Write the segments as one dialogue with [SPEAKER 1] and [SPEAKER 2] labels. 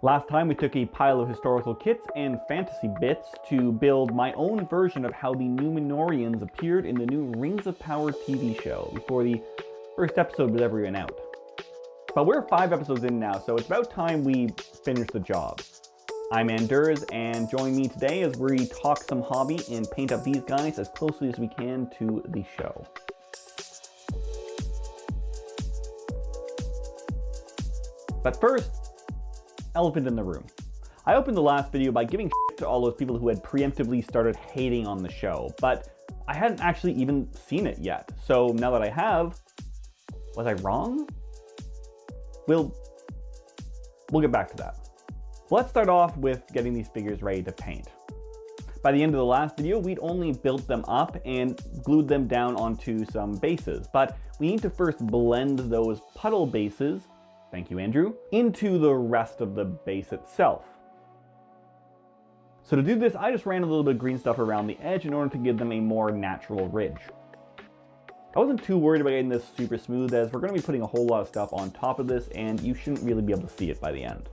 [SPEAKER 1] Last time we took a pile of historical kits and fantasy bits to build my own version of how the Numenoreans appeared in the new Rings of Power TV show before the first episode was ever even out. But we're 5 episodes in now, so it's about time we finish the job. I'm Anders, and join me today as we talk some hobby and paint up these guys as closely as we can to the show. But first, elephant in the room. I opened the last video by giving shit to all those people who had preemptively started hating on the show, but I hadn't actually even seen it yet. So now that I have, was I wrong? We'll get back to that. Let's start off with getting these figures ready to paint. By the end of the last video, we'd only built them up and glued them down onto some bases, but we need to first blend those puddle bases, thank you Andrew, into the rest of the base itself. So to do this, I just ran a little bit of green stuff around the edge in order to give them a more natural ridge. I wasn't too worried about getting this super smooth, as we're going to be putting a whole lot of stuff on top of this and you shouldn't really be able to see it by the end.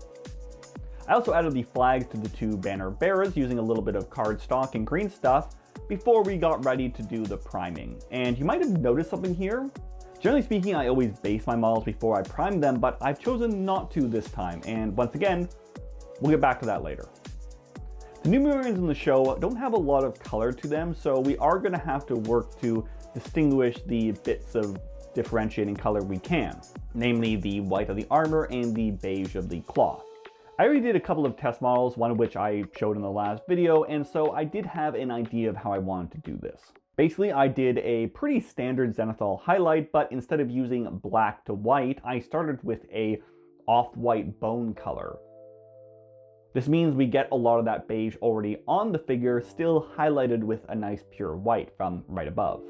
[SPEAKER 1] I also added the flags to the 2 banner bearers using a little bit of cardstock and green stuff before we got ready to do the priming. And you might have noticed something here. Generally speaking, I always base my models before I prime them, but I've chosen not to this time, and once again, we'll get back to that later. The Numenoreans in the show don't have a lot of color to them, so we are going to have to work to distinguish the bits of differentiating color we can, namely the white of the armor and the beige of the cloth. I already did a couple of test models, one of which I showed in the last video, and so I did have an idea of how I wanted to do this. Basically, I did a pretty standard zenithal highlight, but instead of using black to white, I started with a off-white bone color. This means we get a lot of that beige already on the figure, still highlighted with a nice pure white from right above.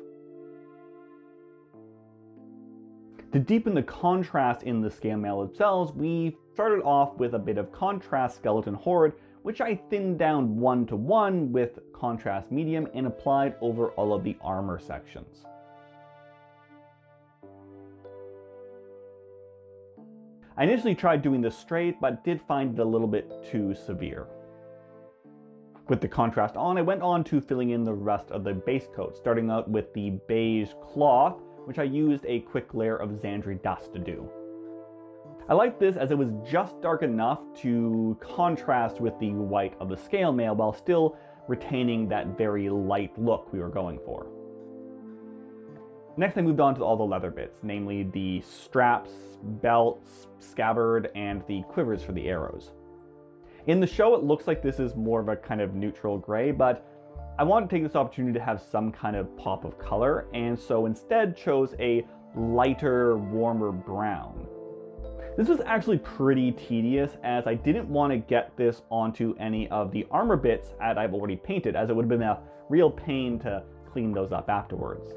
[SPEAKER 1] To deepen the contrast in the scale mail themselves, we started off with a bit of contrast skeleton horde, which I thinned down 1:1 with contrast medium and applied over all of the armor sections. I initially tried doing this straight, but did find it a little bit too severe. With the contrast on, I went on to filling in the rest of the base coat, starting out with the beige cloth, which I used a quick layer of Xandri dust to do. I liked this as it was just dark enough to contrast with the white of the scale mail while still retaining that very light look we were going for. Next I moved on to all the leather bits, namely the straps, belts, scabbard, and the quivers for the arrows. In the show it looks like this is more of a kind of neutral gray, but I wanted to take this opportunity to have some kind of pop of color, and so instead chose a lighter, warmer brown. This was actually pretty tedious, as I didn't want to get this onto any of the armor bits that I've already painted, as it would have been a real pain to clean those up afterwards.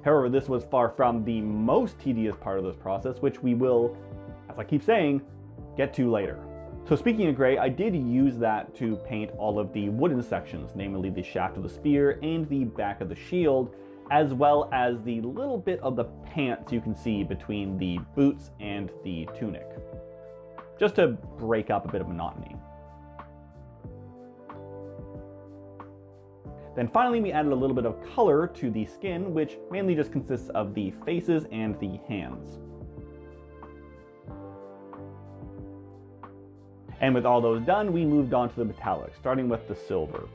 [SPEAKER 1] However, this was far from the most tedious part of this process, which we will, as I keep saying, get to later. So speaking of gray, I did use that to paint all of the wooden sections, namely the shaft of the spear and the back of the shield, as well as the little bit of the pants you can see between the boots and the tunic, just to break up a bit of monotony. Then finally we added a little bit of color to the skin, which mainly just consists of the faces and the hands. And with all those done, we moved on to the metallics, starting with the silver.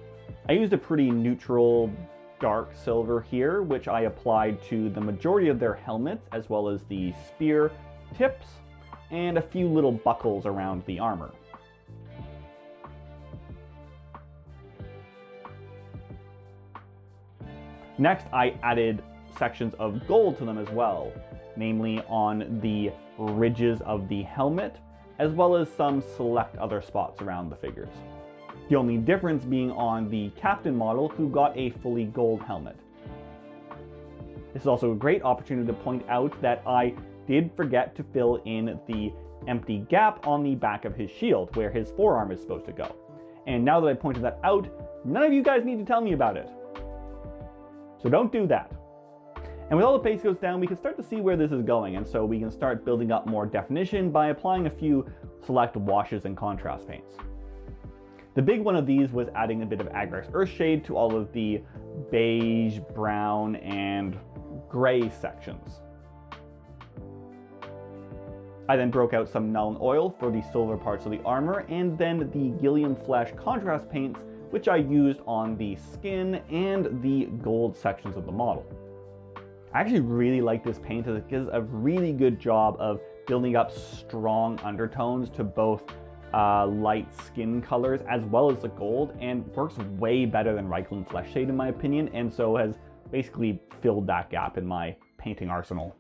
[SPEAKER 1] I used a pretty neutral, dark silver here, which I applied to the majority of their helmets, as well as the spear tips, and a few little buckles around the armor. Next, I added sections of gold to them as well, namely on the ridges of the helmet, as well as some select other spots around the figures. The only difference being on the captain model, who got a fully gold helmet. This is also a great opportunity to point out that I did forget to fill in the empty gap on the back of his shield, where his forearm is supposed to go. And now that I pointed that out, none of you guys need to tell me about it. So don't do that. And with all the base coats down, we can start to see where this is going, and so we can start building up more definition by applying a few select washes and contrast paints. The big one of these was adding a bit of Agrax Earthshade to all of the beige, brown, and gray sections. I then broke out some Null and Oil for the silver parts of the armor, and then the Gilliam Flesh contrast paints, which I used on the skin and the gold sections of the model. I actually really like this paint as it does a really good job of building up strong undertones to both light skin colors as well as the gold, and works way better than Reikland Flesh Shade in my opinion, and so has basically filled that gap in my painting arsenal.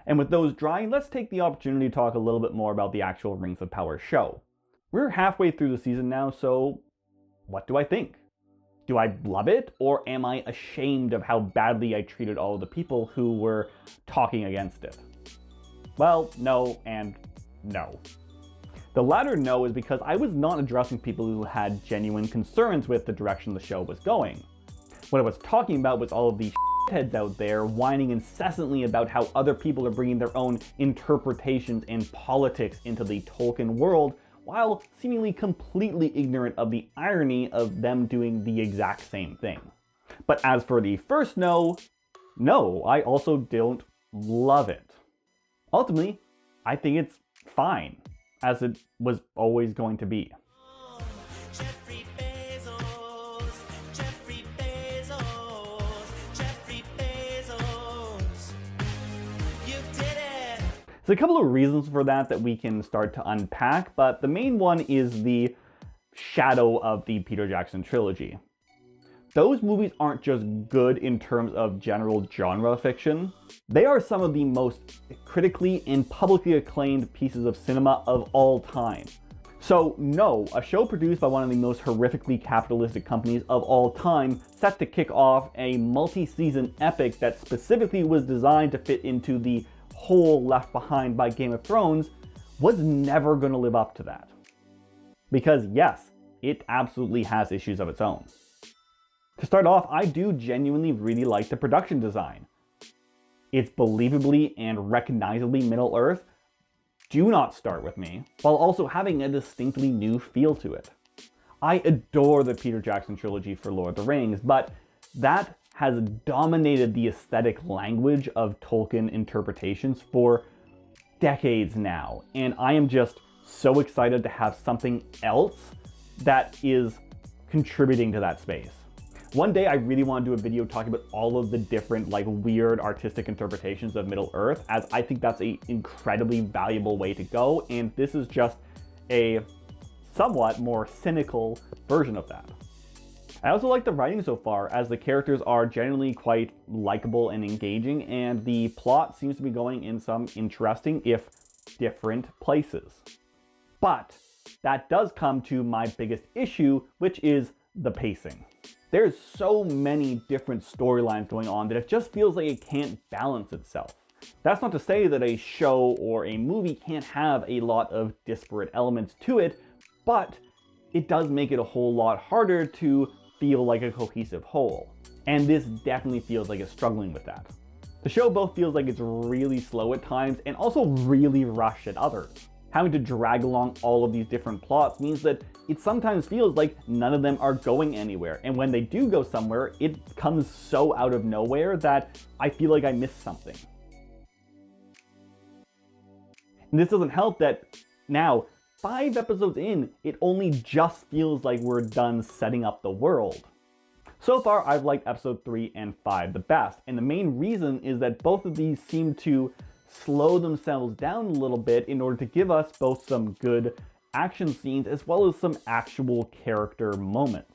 [SPEAKER 1] And with those drying, let's take the opportunity to talk a little bit more about the actual Rings of Power show. We're halfway through the season now, so what do I think? Do I love it, or am I ashamed of how badly I treated all of the people who were talking against it? Well, no and no. The latter no is because I was not addressing people who had genuine concerns with the direction the show was going. What I was talking about was all of these heads out there whining incessantly about how other people are bringing their own interpretations and politics into the Tolkien world, while seemingly completely ignorant of the irony of them doing the exact same thing. But as for the first no, I also don't love it. Ultimately, I think it's fine, as it was always going to be. There's a couple of reasons for that we can start to unpack, but the main one is the shadow of the Peter Jackson trilogy. Those movies aren't just good in terms of general genre fiction, they are some of the most critically and publicly acclaimed pieces of cinema of all time. So no, a show produced by one of the most horrifically capitalistic companies of all time, set to kick off a multi-season epic that specifically was designed to fit into the hole left behind by Game of Thrones, was never going to live up to that. Because yes, it absolutely has issues of its own. To start off, I do genuinely really like the production design. It's believably and recognizably Middle-earth. Do not start with me, while also having a distinctly new feel to it. I adore the Peter Jackson trilogy for Lord of the Rings, but that has dominated the aesthetic language of Tolkien interpretations for decades now, and I am just so excited to have something else that is contributing to that space. One day I really want to do a video talking about all of the different weird artistic interpretations of Middle-earth, as I think that's an incredibly valuable way to go, and this is just a somewhat more cynical version of that. I also like the writing so far, as the characters are generally quite likable and engaging, and the plot seems to be going in some interesting, if different, places. But that does come to my biggest issue, which is the pacing. There's so many different storylines going on that it just feels like it can't balance itself. That's not to say that a show or a movie can't have a lot of disparate elements to it, but it does make it a whole lot harder to feel like a cohesive whole. And this definitely feels like it's struggling with that. The show both feels like it's really slow at times and also really rushed at others. Having to drag along all of these different plots means that it sometimes feels like none of them are going anywhere, and when they do go somewhere, it comes so out of nowhere that I feel like I missed something. And this doesn't help that now, 5 episodes in, it only just feels like we're done setting up the world. So far, I've liked episode 3 and 5 the best, and the main reason is that both of these seem to slow themselves down a little bit in order to give us both some good action scenes as well as some actual character moments.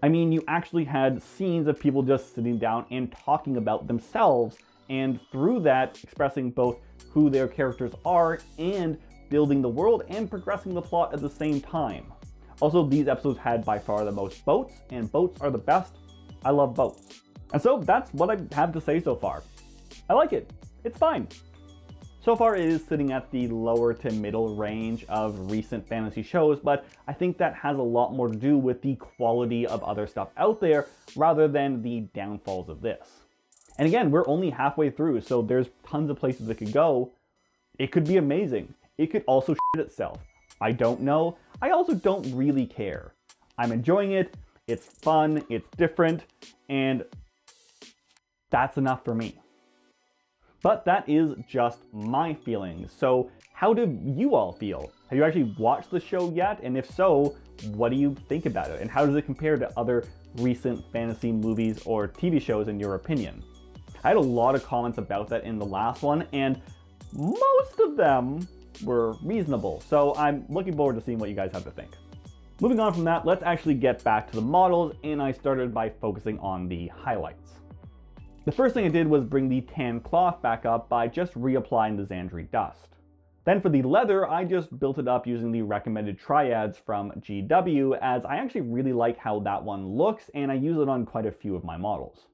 [SPEAKER 1] I mean, you actually had scenes of people just sitting down and talking about themselves, and through that expressing both who their characters are and building the world and progressing the plot at the same time. Also, these episodes had by far the most boats, and boats are the best. I love boats. And so that's what I have to say so far. I like it. It's fine. So far, it is sitting at the lower to middle range of recent fantasy shows, but I think that has a lot more to do with the quality of other stuff out there rather than the downfalls of this. And again, we're only halfway through, so there's tons of places it could go. It could be amazing. It could also shit itself. I don't know. I also don't really care. I'm enjoying it, it's fun, it's different, and that's enough for me. But that is just my feelings. So how do you all feel? Have you actually watched the show yet? And if so, what do you think about it? And how does it compare to other recent fantasy movies or TV shows in your opinion? I had a lot of comments about that in the last one, and most of them were reasonable. So I'm looking forward to seeing what you guys have to think. Moving on from that, let's actually get back to the models, and I started by focusing on the highlights. The first thing I did was bring the tan cloth back up by just reapplying the Xandri dust. Then for the leather, I just built it up using the recommended triads from GW, as I actually really like how that one looks, and I use it on quite a few of my models.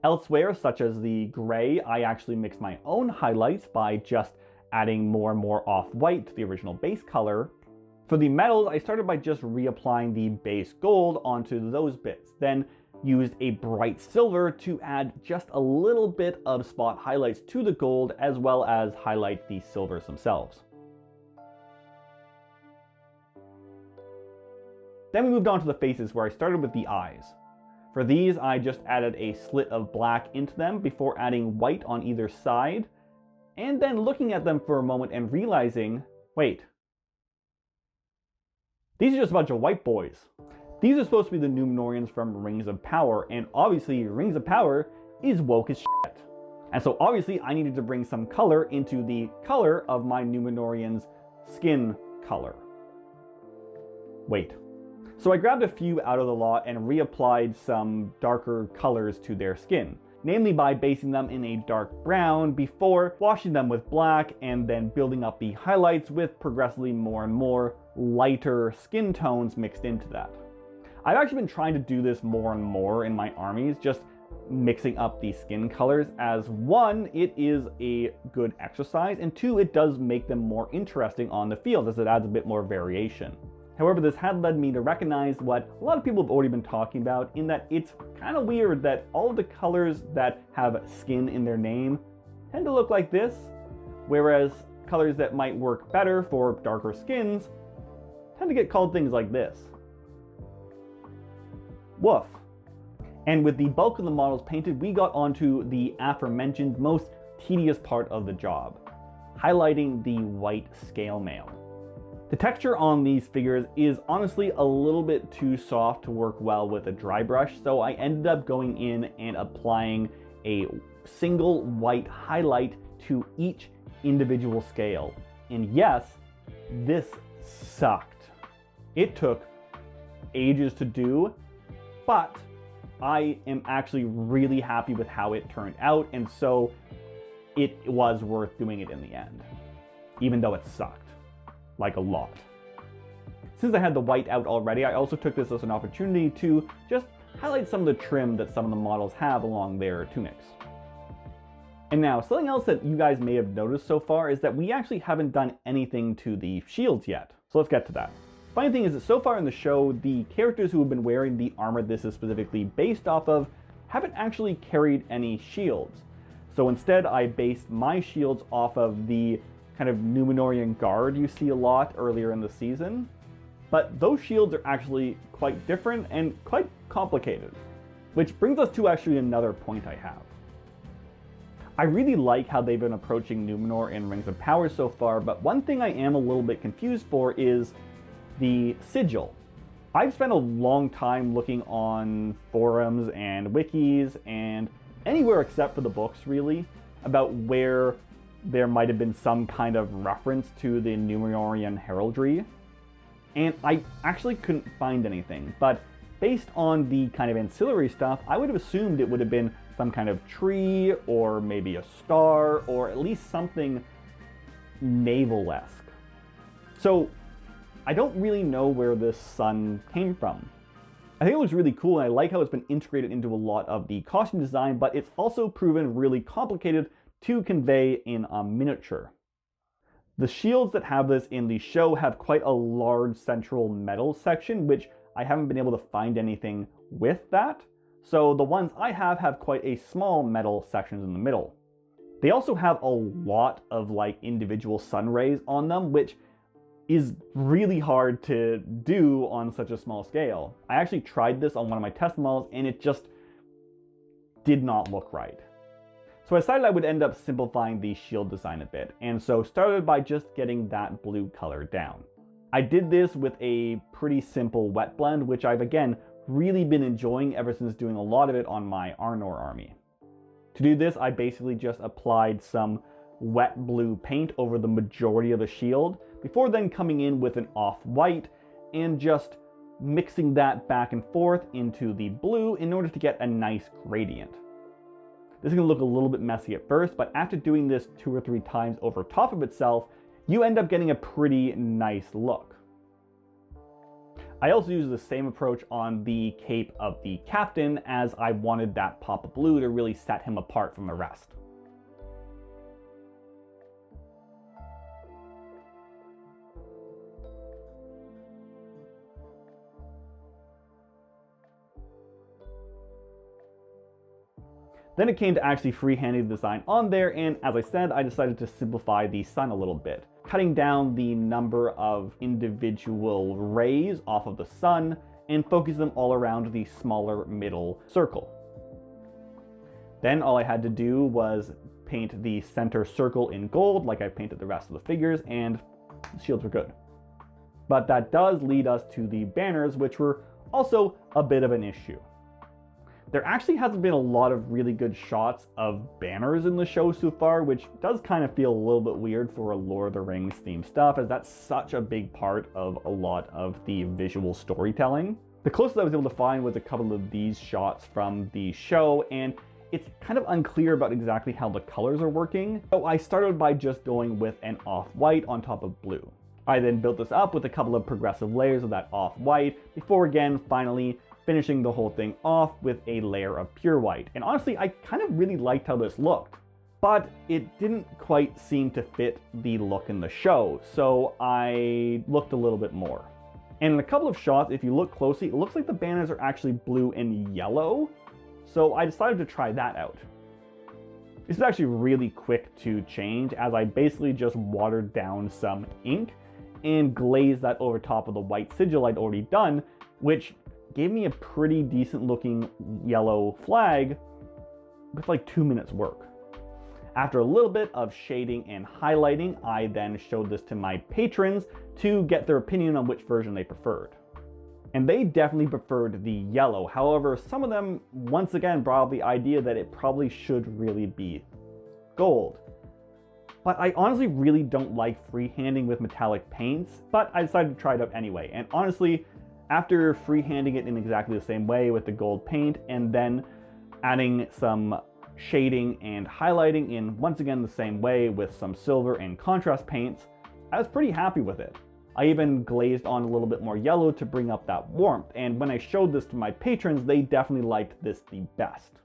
[SPEAKER 1] Elsewhere, such as the gray, I actually mixed my own highlights by just adding more and more off-white to the original base color. For the metals, I started by just reapplying the base gold onto those bits, then used a bright silver to add just a little bit of spot highlights to the gold, as well as highlight the silvers themselves. Then we moved on to the faces, where I started with the eyes. For these, I just added a slit of black into them before adding white on either side, and then looking at them for a moment and realizing, wait, these are just a bunch of white boys. These are supposed to be the Numenoreans from Rings of Power, and obviously Rings of Power is woke as shit. And so obviously I needed to bring some color into the color of my Numenoreans' skin color. Wait. So I grabbed a few out of the lot and reapplied some darker colors to their skin, namely by basing them in a dark brown before washing them with black and then building up the highlights with progressively more and more lighter skin tones mixed into that. I've actually been trying to do this more and more in my armies, just mixing up the skin colors, as one, it is a good exercise, and two, it does make them more interesting on the field as it adds a bit more variation. However, this had led me to recognize what a lot of people have already been talking about, in that it's kind of weird that all of the colors that have skin in their name tend to look like this, whereas colors that might work better for darker skins tend to get called things like this. Woof. And with the bulk of the models painted, we got onto the aforementioned most tedious part of the job, highlighting the white scale mail. The texture on these figures is honestly a little bit too soft to work well with a dry brush, so I ended up going in and applying a single white highlight to each individual scale. And yes, this sucked. It took ages to do, but I am actually really happy with how it turned out, and so it was worth doing it in the end, even though it sucked, like a lot. Since I had the white out already, I also took this as an opportunity to just highlight some of the trim that some of the models have along their tunics. And now, something else that you guys may have noticed so far is that we actually haven't done anything to the shields yet, so let's get to that. Funny thing is that so far in the show, the characters who have been wearing the armor this is specifically based off of haven't actually carried any shields. So instead, I based my shields off of the kind of Numenorean guard you see a lot earlier in the season. But those shields are actually quite different and quite complicated. Which brings us to actually another point I have. I really like how they've been approaching Numenor in Rings of Power so far, but one thing I am a little bit confused for is the sigil. I've spent a long time looking on forums and wikis and anywhere except for the books really about where there might have been some kind of reference to the Numenorean heraldry, and I actually couldn't find anything, but based on the kind of ancillary stuff, I would have assumed it would have been some kind of tree or maybe a star or at least something naval-esque. So I don't really know where this sun came from. I think it looks really cool, and I like how it's been integrated into a lot of the costume design, but it's also proven really complicated to convey in a miniature. The shields that have this in the show have quite a large central metal section, which I haven't been able to find anything with that. So the ones I have quite a small metal sections in the middle. They also have a lot of like individual sun rays on them, which is really hard to do on such a small scale. I actually tried this on one of my test models and it just did not look right. So I decided I would end up simplifying the shield design a bit, and so started by just getting that blue color down. I did this with a pretty simple wet blend, which I've again really been enjoying ever since doing a lot of it on my Arnor army. To do this, I basically just applied some wet blue paint over the majority of the shield, before then coming in with an off-white and just mixing that back and forth into the blue in order to get a nice gradient. This is going to look a little bit messy at first, but after doing this 2 or 3 times over top of itself, you end up getting a pretty nice look. I also used the same approach on the cape of the captain, as I wanted that pop of blue to really set him apart from the rest. Then it came to actually freehanding the design on there, and as I said, I decided to simplify the sun a little bit, cutting down the number of individual rays off of the sun and focus them all around the smaller middle circle. Then all I had to do was paint the center circle in gold like I painted the rest of the figures, and the shields were good. But that does lead us to the banners, which were also a bit of an issue. There actually hasn't been a lot of really good shots of banners in the show so far, which does kind of feel a little bit weird for a Lord of the Rings themed stuff, as that's such a big part of a lot of the visual storytelling. The closest I was able to find was a couple of these shots from the show, and it's kind of unclear about exactly how the colors are working. So I started by just going with an off-white on top of blue. I then built this up with a couple of progressive layers of that off-white, before again finally finishing the whole thing off with a layer of pure white. And honestly, I kind of really liked how this looked, but it didn't quite seem to fit the look in the show, so I looked a little bit more. And in a couple of shots, if you look closely, it looks like the banners are actually blue and yellow, so I decided to try that out. This is actually really quick to change, as I basically just watered down some ink and glazed that over top of the white sigil I'd already done, which gave me a pretty decent looking yellow flag with like 2 minutes work. After a little bit of shading and highlighting, I then showed this to my patrons to get their opinion on which version they preferred. And they definitely preferred the yellow. However, some of them once again brought up the idea that it probably should really be gold. But I honestly really don't like freehanding with metallic paints, but I decided to try it out anyway. And honestly, after freehanding it in exactly the same way with the gold paint and then adding some shading and highlighting in once again the same way with some silver and contrast paints, I was pretty happy with it. I even glazed on a little bit more yellow to bring up that warmth, and when I showed this to my patrons, they definitely liked this the best.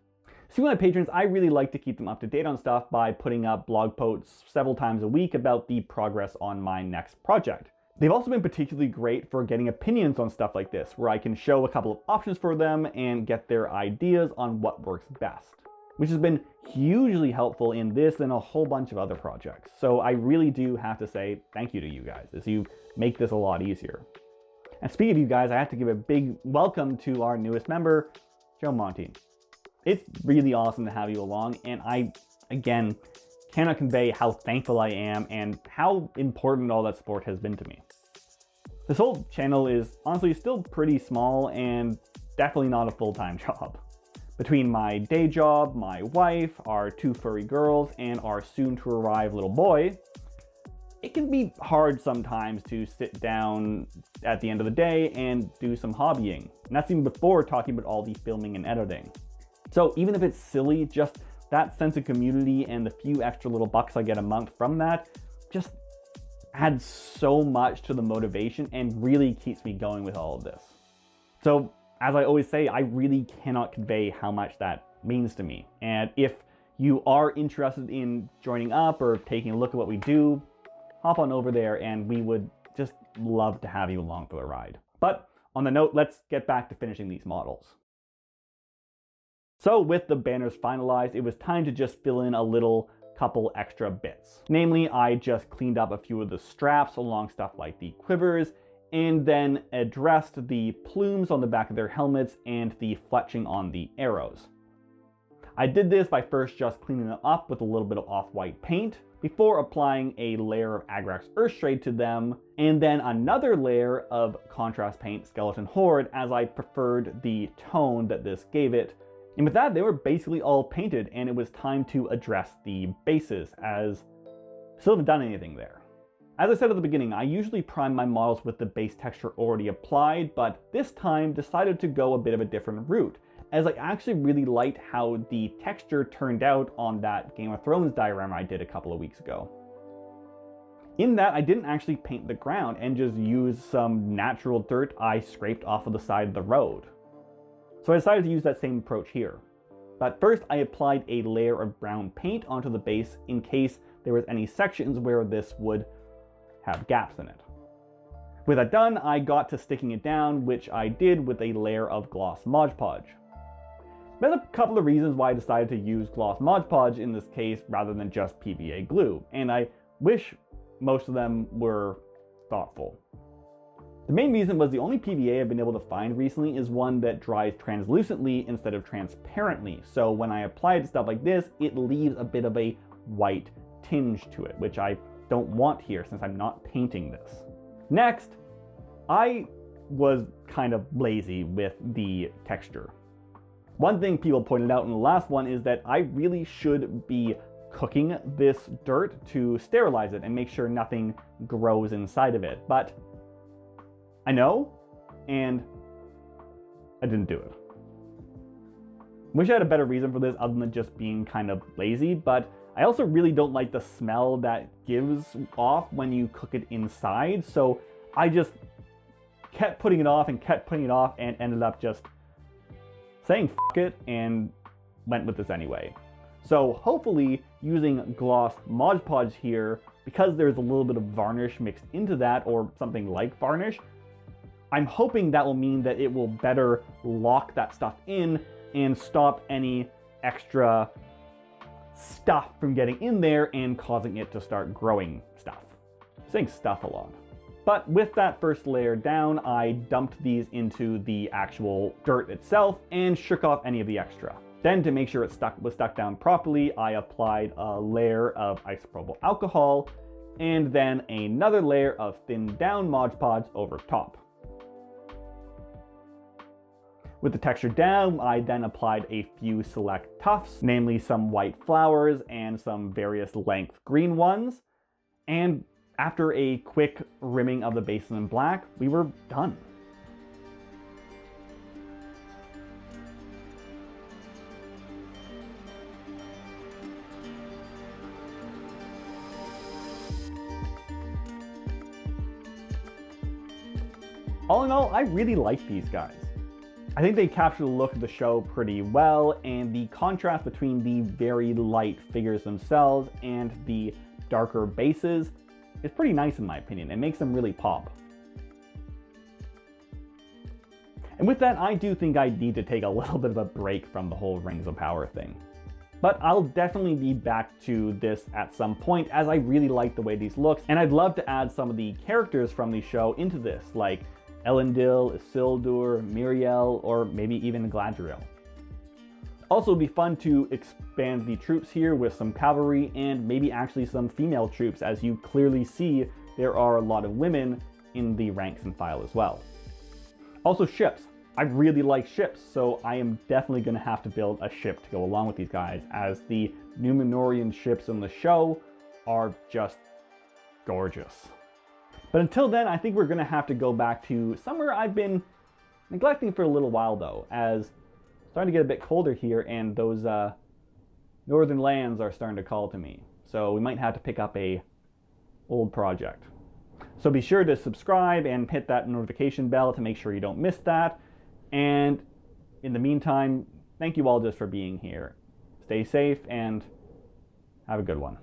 [SPEAKER 1] See, my patrons, I really like to keep them up to date on stuff by putting up blog posts several times a week about the progress on my next project. They've also been particularly great for getting opinions on stuff like this, where I can show a couple of options for them and get their ideas on what works best, which has been hugely helpful in this and a whole bunch of other projects. So I really do have to say thank you to you guys, as you make this a lot easier. And speaking of you guys, I have to give a big welcome to our newest member, Joe Monty. It's really awesome to have you along, and I, again, cannot convey how thankful I am and how important all that support has been to me. This whole channel is honestly still pretty small and definitely not a full-time job. Between my day job, my wife, our 2 furry girls, and our soon-to-arrive little boy, it can be hard sometimes to sit down at the end of the day and do some hobbying. And that's even before talking about all the filming and editing. So even if it's silly, just that sense of community and the few extra little bucks I get a month from that just adds so much to the motivation and really keeps me going with all of this. So as I always say, I really cannot convey how much that means to me. And if you are interested in joining up or taking a look at what we do, hop on over there and we would just love to have you along for the ride. But on the note, let's get back to finishing these models. So with the banners finalized, it was time to just fill in a little couple extra bits. Namely, I just cleaned up a few of the straps along stuff like the quivers, and then addressed the plumes on the back of their helmets and the fletching on the arrows. I did this by first just cleaning them up with a little bit of off-white paint, before applying a layer of Agrax Earthshade to them, and then another layer of contrast paint Skeleton Horde, as I preferred the tone that this gave it. And with that, they were basically all painted, and it was time to address the bases, as I still haven't done anything there. As I said at the beginning, I usually prime my models with the base texture already applied, but this time decided to go a bit of a different route, as I actually really liked how the texture turned out on that Game of Thrones diorama I did a couple of weeks ago. In that, I didn't actually paint the ground and just used some natural dirt I scraped off of the side of the road. So I decided to use that same approach here. But first, I applied a layer of brown paint onto the base in case there was any sections where this would have gaps in it. With that done, I got to sticking it down, which I did with a layer of gloss Mod Podge. There's a couple of reasons why I decided to use gloss Mod Podge in this case rather than just PVA glue, and I wish most of them were thoughtful. The main reason was the only PVA I've been able to find recently is one that dries translucently instead of transparently, so when I apply it to stuff like this, it leaves a bit of a white tinge to it, which I don't want here since I'm not painting this. Next, I was kind of lazy with the texture. One thing people pointed out in the last one is that I really should be cooking this dirt to sterilize it and make sure nothing grows inside of it. But I know, and I didn't do it. Wish I had a better reason for this other than just being kind of lazy, but I also really don't like the smell that gives off when you cook it inside, so I just kept putting it off and kept putting it off and ended up just saying f it and went with this anyway. So hopefully using gloss Mod Podge here, because there's a little bit of varnish mixed into that or something like varnish, I'm hoping that will mean that it will better lock that stuff in and stop any extra stuff from getting in there and causing it to start growing stuff. I'm saying stuff a lot. But with that first layer down, I dumped these into the actual dirt itself and shook off any of the extra. Then to make sure it was stuck down properly, I applied a layer of isopropyl alcohol and then another layer of thinned down Mod Podge over top. With the texture down, I then applied a few select tufts, namely some white flowers and some various length green ones. And after a quick rimming of the basin in black, we were done. All in all, I really like these guys. I think they capture the look of the show pretty well, and the contrast between the very light figures themselves and the darker bases is pretty nice in my opinion. It makes them really pop. And with that, I do think I need to take a little bit of a break from the whole Rings of Power thing. But I'll definitely be back to this at some point, as I really like the way these look, and I'd love to add some of the characters from the show into this, like Elendil, Isildur, Miriel, or maybe even Galadriel. Also, it'd be fun to expand the troops here with some cavalry and maybe actually some female troops, as you clearly see there are a lot of women in the ranks and file as well. Also ships. I really like ships, so I am definitely going to have to build a ship to go along with these guys, as the Numenorean ships in the show are just gorgeous. But until then, I think we're going to have to go back to somewhere I've been neglecting for a little while though, as it's starting to get a bit colder here and those northern lands are starting to call to me. So we might have to pick up a old project. So be sure to subscribe and hit that notification bell to make sure you don't miss that. And in the meantime, thank you all just for being here. Stay safe and have a good one.